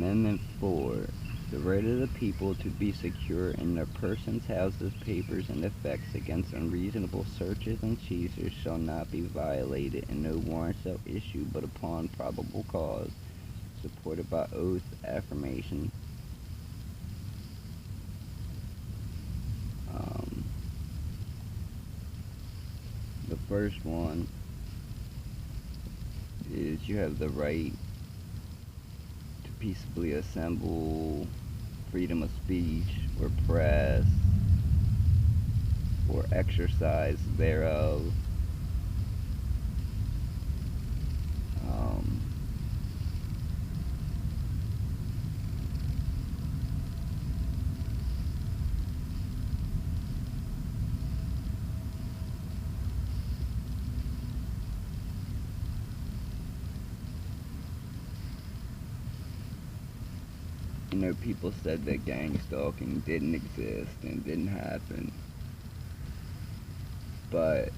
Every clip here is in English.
Amendment 4. The right of the people to be secure in their persons, houses, papers, and effects against unreasonable searches and seizures shall not be violated, and no warrant shall issue but upon probable cause, supported by oath, affirmation. The first one is you have the right to peaceably assemble, freedom of speech or press, or exercise thereof. People said that gang stalking didn't exist and didn't happen. But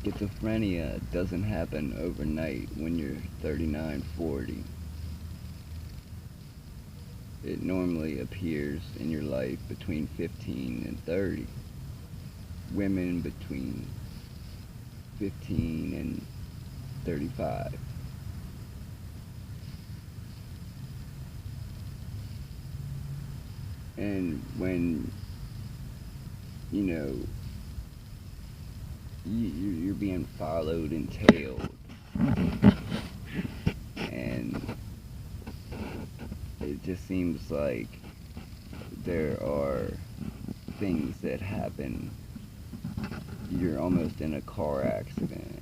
schizophrenia doesn't happen overnight when you're 39, 40. It normally appears in your life between 15 and 30. Women between 15 and 35. And when, you're being followed and tailed, and it just seems like there are things that happen. You're almost in a car accident.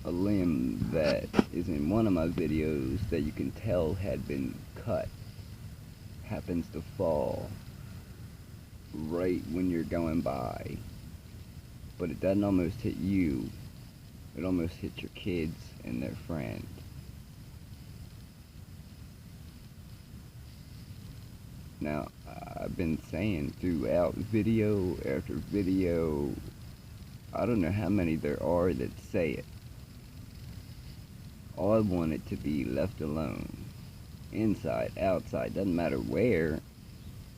A limb that is in one of my videos that you can tell had been cut happens to fall right when you're going by, but it doesn't almost hit you, it almost hits your kids and their friend. Now, I've been saying throughout video after video, I don't know how many there are that say it. I want it to be left alone. Inside, outside, doesn't matter where.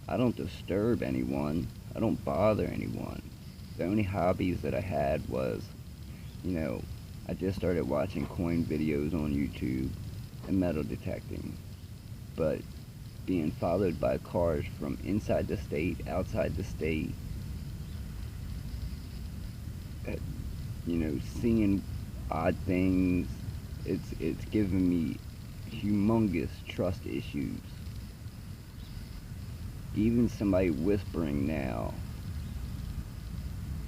I don't disturb anyone. I don't bother anyone. The only hobbies that I had was, I just started watching coin videos on YouTube and metal detecting. But being followed by cars from inside the state, outside the state, seeing odd things, it's given me humongous trust issues. Even somebody whispering now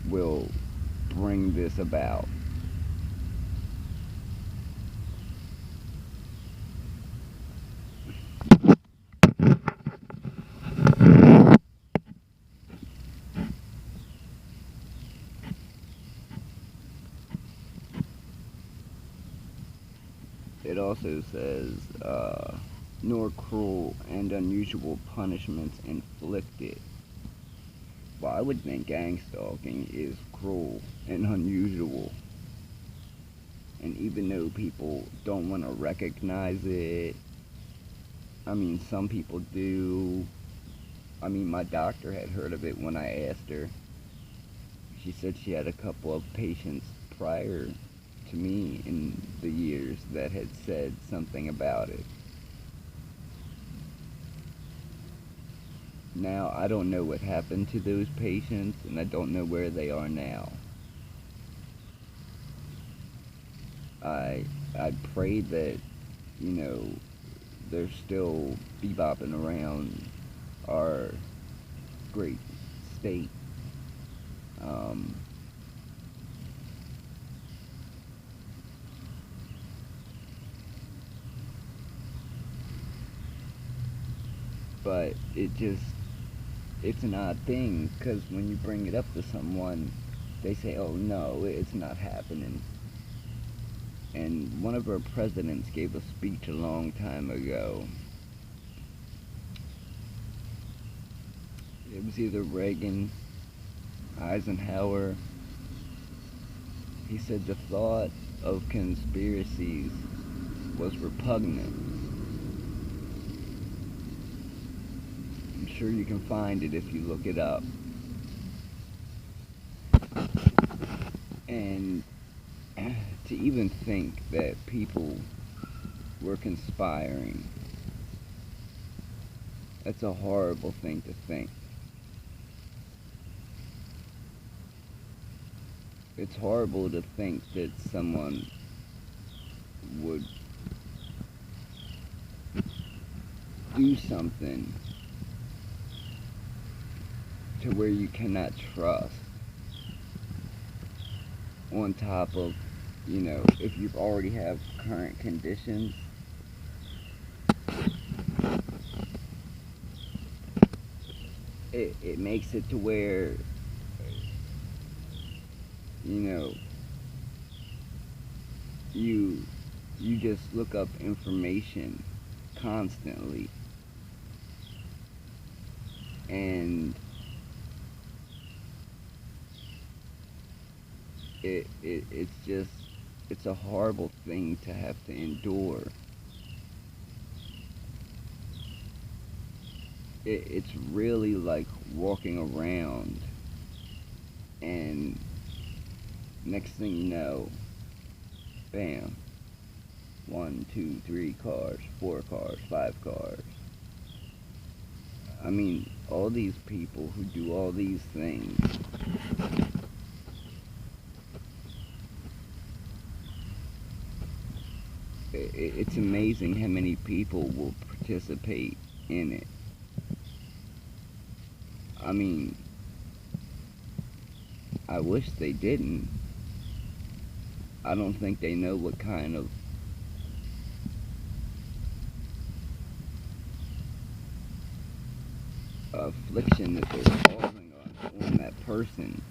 will bring this about. It also says, nor cruel and unusual punishments inflicted. Well, I would think gang stalking is cruel and unusual. And even though people don't want to recognize it, some people do. My doctor had heard of it when I asked her. She said she had a couple of patients prior to me in the years that had said something about it. Now, I don't know what happened to those patients, and I don't know where they are now. I pray that, they're still bebopping around our great state. But it's an odd thing, because when you bring it up to someone, they say, oh no, it's not happening. And one of our presidents gave a speech a long time ago. It was either Reagan, Eisenhower. He said the thought of conspiracies was repugnant. I'm sure you can find it if you look it up. And to even think that people were conspiring, that's a horrible thing to think. It's horrible to think that someone would do something to where you cannot trust, on top of, if you already have current conditions. It makes it to where, you know, you just look up information constantly, and it's a horrible thing to have to endure. It's really like walking around, and next thing you know, bam, 1, 2, 3 cars, 4 cars, 5 cars. I mean, all these people who do all these things, it's amazing how many people will participate in it. I mean, I wish they didn't. I don't think they know what kind of affliction that they're causing on that person,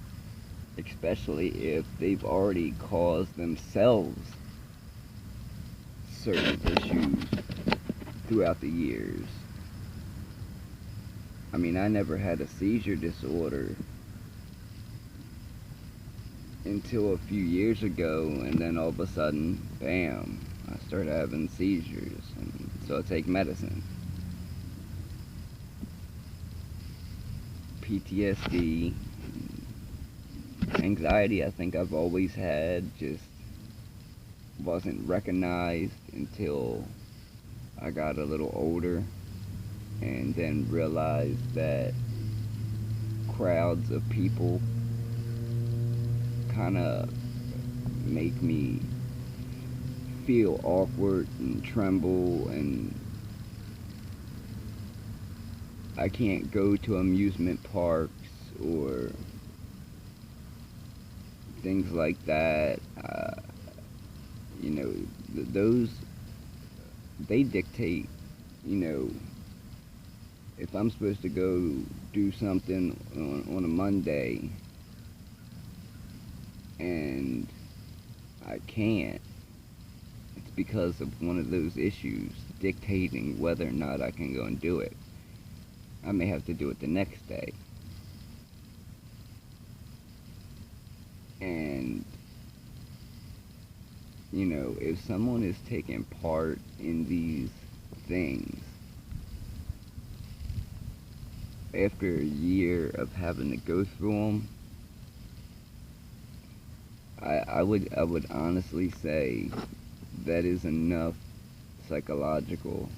especially if they've already caused themselves certain issues throughout the years. I mean, I never had a seizure disorder until a few years ago, and then all of a sudden, bam, I started having seizures, and so I take medicine. PTSD, anxiety, I think I've always had, just wasn't recognized until I got a little older, and then realized that crowds of people kind of make me feel awkward and tremble, and I can't go to amusement parks or things like that. Those, they dictate, if I'm supposed to go do something on a Monday and I can't, it's because of one of those issues dictating whether or not I can go and do it. I may have to do it the next day. And, if someone is taking part in these things, after a year of having to go through them, I would honestly say that is enough psychological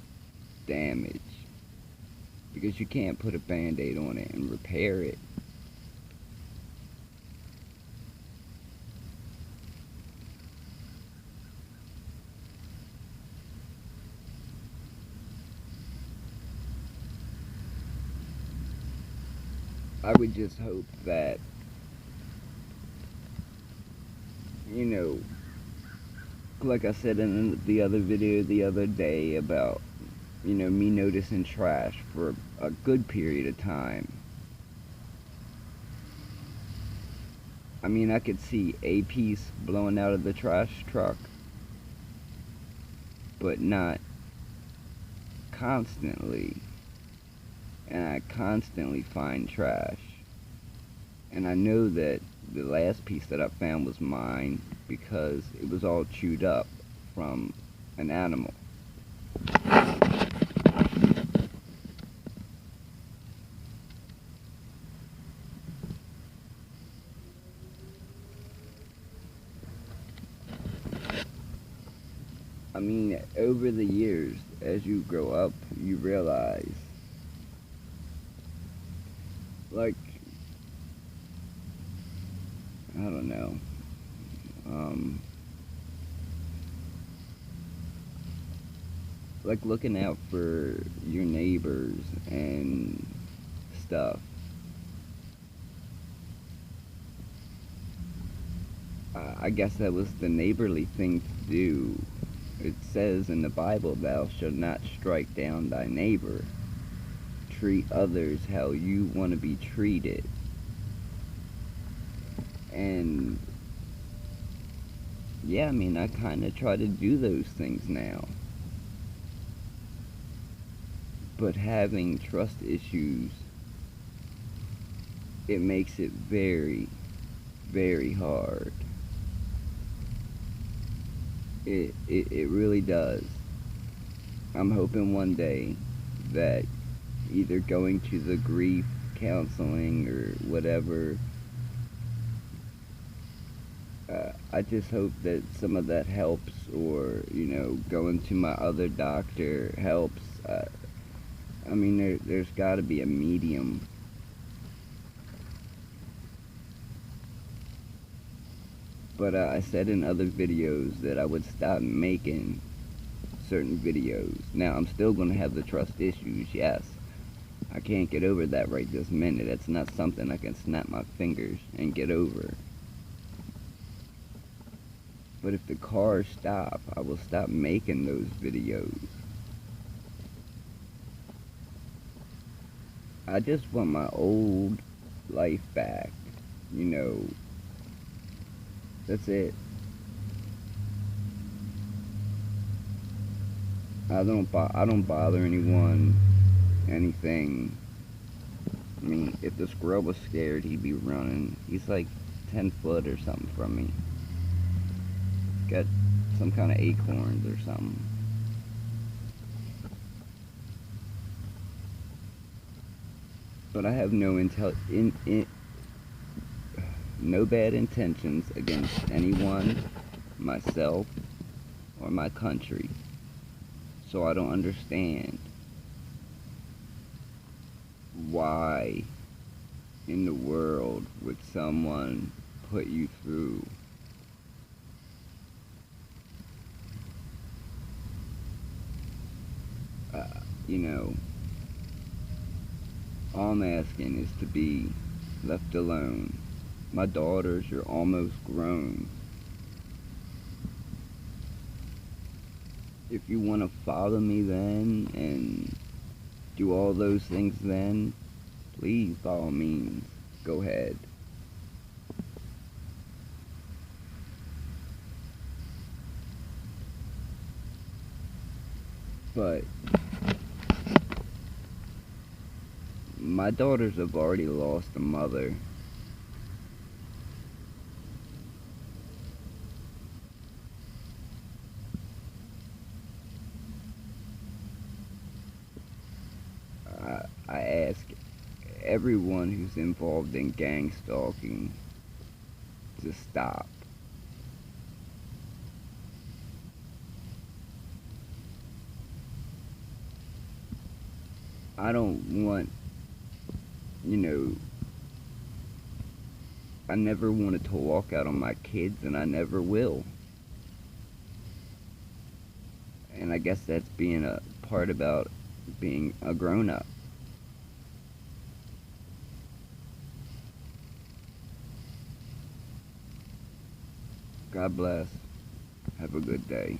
damage, because you can't put a band-aid on it and repair it. I would just hope that, like I said in the other video the other day about, me noticing trash for a good period of time. I mean, I could see a piece blowing out of the trash truck, but not constantly. And I constantly find trash. And I know that the last piece that I found was mine because it was all chewed up from an animal. I mean, over the years, as you grow up, you realize, like, I don't know, um, like looking out for your neighbors and stuff. I guess that was the neighborly thing to do. It says in the Bible, thou shalt not strike down thy neighbor. Treat others how you want to be treated. And yeah, I mean, I kind of try to do those things now. But having trust issues, it makes it very, very hard. It really does. I'm hoping one day that either going to the grief counseling or whatever, I just hope that some of that helps, or, going to my other doctor helps. I mean, there's got to be a medium. But I said in other videos that I would stop making certain videos. Now, I'm still going to have the trust issues, yes. I can't get over that right this minute. It's not something I can snap my fingers and get over. But if the cars stop, I will stop making those videos. I just want my old life back. That's it. I don't bother anyone, anything. I mean, if the squirrel was scared, he'd be running. He's like 10 foot or something from me. Got some kind of acorns or something. But I have no bad intentions against anyone, myself, or my country. So I don't understand why in the world would someone put you through you know, all I'm asking is to be left alone. My daughters are almost grown. If you want to follow me then and do all those things then, please, by all means, go ahead. But my daughters have already lost a mother. I ask everyone who's involved in gang stalking to stop. I don't want, I never wanted to walk out on my kids, and I never will. And I guess that's being a part about being a grown-up. God bless. Have a good day.